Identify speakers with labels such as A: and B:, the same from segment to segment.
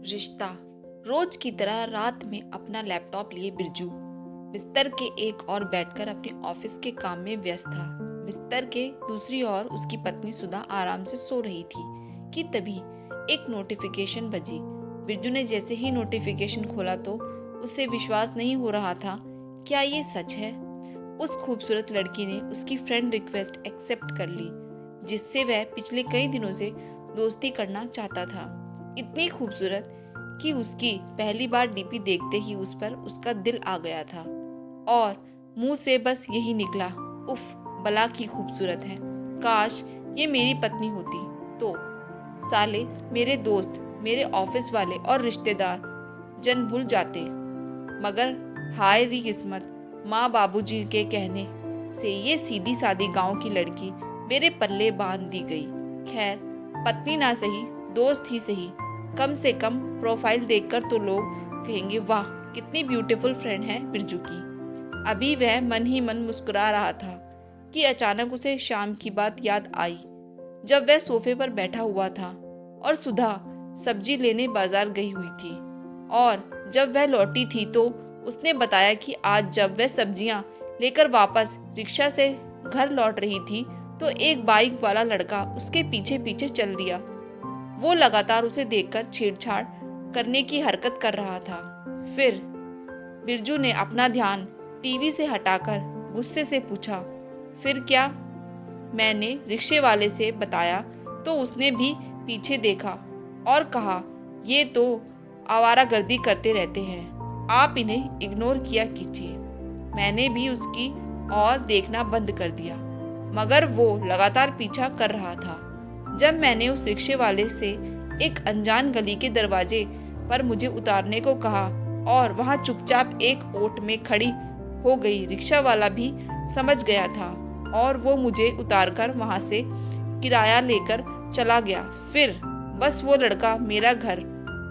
A: रिश्ता। रोज की तरह रात में अपना लैपटॉप लिए बिरजू बिस्तर के एक ओर बैठकर अपने ऑफिस के काम में व्यस्त था। बिस्तर के दूसरी ओर उसकी पत्नी सुधा आराम से सो रही थी कि तभी एक नोटिफिकेशन बजी। बिरजू ने जैसे ही नोटिफिकेशन खोला तो उसे विश्वास नहीं हो रहा था। क्या ये सच है? उस खूबसूरत लड़की ने उसकी फ्रेंड रिक्वेस्ट एक्सेप्ट कर ली, जिससे वह पिछले कई दिनों से दोस्ती करना चाहता था। इतनी खूबसूरत कि उसकी पहली बार डीपी देखते ही उस पर उसका दिल आ गया था और मुंह से बस यही निकला, उफ बला की खूबसूरत है, काश ये मेरी पत्नी होती तो। साले मेरे दोस्त, मेरे ऑफिस वाले और रिश्तेदार जन भूल जाते, मगर हाय री किस्मत, माँ बाबूजी के कहने से ये सीधी सादी गांव की लड़की मेरे पल्ले बांध दी गई। खैर, पत्नी ना सही, दोस्त ही सही, कम से कम प्रोफाइल देखकर तो लोग कहेंगे वाह कितनी ब्यूटीफुल फ्रेंड है बिरजू की। अभी वह मन ही मन मुस्कुरा रहा था कि अचानक उसे शाम की बात याद आई, जब वह सोफे पर बैठा हुआ था और सुधा सब्जी लेने बाजार गई हुई थी। और जब वह लौटी थी तो उसने बताया कि आज जब वह सब्जियां लेकर वापस रिक्शा से घर लौट रही थी तो एक बाइक वाला लड़का उसके पीछे पीछे चल दिया। वो लगातार उसे देखकर छेड़छाड़ करने की हरकत कर रहा था। फिर बिरजू ने अपना ध्यान टीवी से हटाकर गुस्से से पूछा, फिर क्या? मैंने रिक्शे वाले से बताया तो उसने भी पीछे देखा और कहा, ये तो आवारागर्दी करते रहते हैं, आप इन्हें इग्नोर किया कीजिए। मैंने भी उसकी ओर देखना बंद कर दिया, मगर वो लगातार पीछा कर रहा था। जब मैंने उस रिक्शे वाले से एक अनजान गली के दरवाजे पर मुझे उतारने को कहा और वहां चुपचाप एक ओट में खड़ी हो गई, रिक्शा वाला भी समझ गया था और वो मुझे उतारकर वहां से किराया लेकर चला गया। फिर बस वो लड़का मेरा घर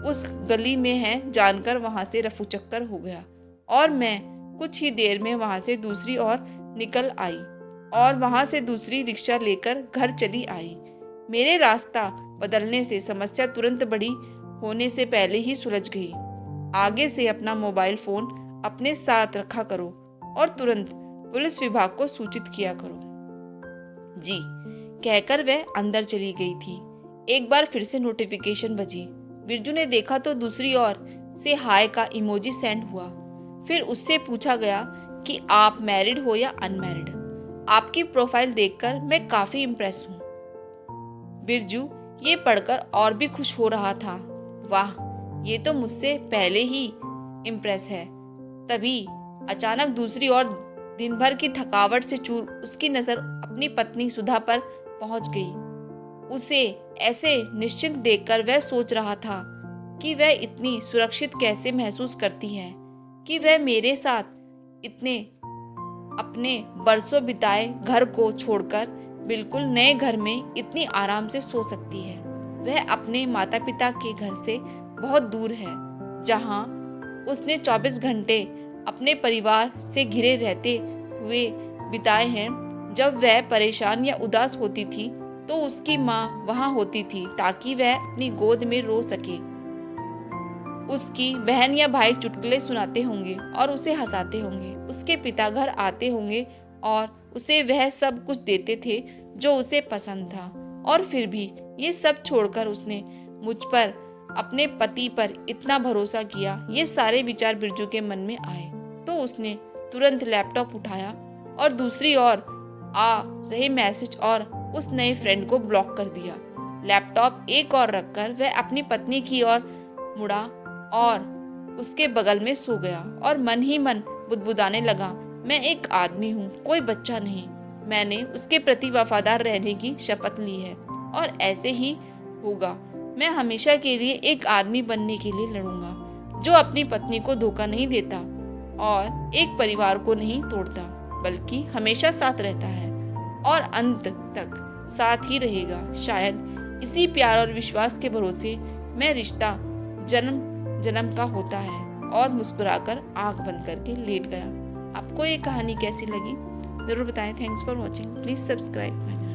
A: उस गली में है जानकर वहां से रफू चक्कर हो गया और मैं कुछ ही देर में वहां से दूसरी ओर निकल आई और वहां से दूसरी रिक्शा लेकर घर चली आई। मेरे रास्ता बदलने से समस्या तुरंत बड़ी होने से पहले ही सुलझ गई। आगे से अपना मोबाइल फोन अपने साथ रखा करो और तुरंत पुलिस विभाग को सूचित किया करो। जी कहकर वह अंदर चली गई थी। एक बार फिर से नोटिफिकेशन बजी। बिरजू ने देखा तो दूसरी ओर से हाय का इमोजी सेंड हुआ। फिर उससे पूछा गया कि आप मैरिड हो या अनमैरिड। आपकी प्रोफाइल देखकर मैं काफी इम्प्रेस हूँ। बिरजू ये पढ़कर और भी खुश हो रहा था। वाह, ये तो मुझसे पहले ही इम्प्रेस है। तभी अचानक दूसरी ओर दिन भर की थकावट से चूर उसकी नजर अपनी पत्नी सुधा पर पहुंच गई। उसे ऐसे निश्चिंत देखकर वह सोच रहा था कि वह इतनी सुरक्षित कैसे महसूस करती है कि वह मेरे साथ इतने अपने बरसों बिताए घर को छोड़कर बिल्कुल नए घर में इतनी आराम से सो सकती है। वह अपने माता पिता के घर से बहुत दूर है, जहां उसने 24 घंटे अपने परिवार से घिरे रहते हुए बिताए हैं। जब वह परेशान या उदास होती थी तो उसकी माँ वहां होती थी ताकि वह अपनी गोद में रो सके। उसकी बहन या भाई चुटकुले सुनाते होंगे और उसे हंसाते होंगे। उसके पिता घर आते होंगे और उसे वह सब कुछ देते थे जो उसे पसंद था। और फिर भी ये सब छोड़कर उसने मुझ पर, अपने पति पर इतना भरोसा किया। ये सारे विचार बिरजू के मन में आए तो उसने तुरंत लैपटॉप उठाया और दूसरी ओर आ रहे मैसेज और उस नए फ्रेंड को ब्लॉक कर दिया। लैपटॉप एक और रखकर वह अपनी पत्नी की ओर मुड़ा और उसके बगल में सो गया और मन ही मन बुदबुदाने लगा, मैं एक आदमी हूँ, कोई बच्चा नहीं। मैंने उसके प्रति वफादार रहने की शपथ ली है और ऐसे ही होगा। मैं हमेशा के लिए एक आदमी बनने के लिए लड़ूंगा जो अपनी पत्नी को धोखा नहीं देता और एक परिवार को नहीं तोड़ता, बल्कि हमेशा साथ रहता है और अंत तक साथ ही रहेगा। शायद इसी प्यार और विश्वास के भरोसे मैं रिश्ता जन्म जन्म का होता है। और मुस्कुराकर आंख बंद करके लेट गया। आपको ये कहानी कैसी लगी जरूर बताएं। Thanks for watching. Please subscribe my channel.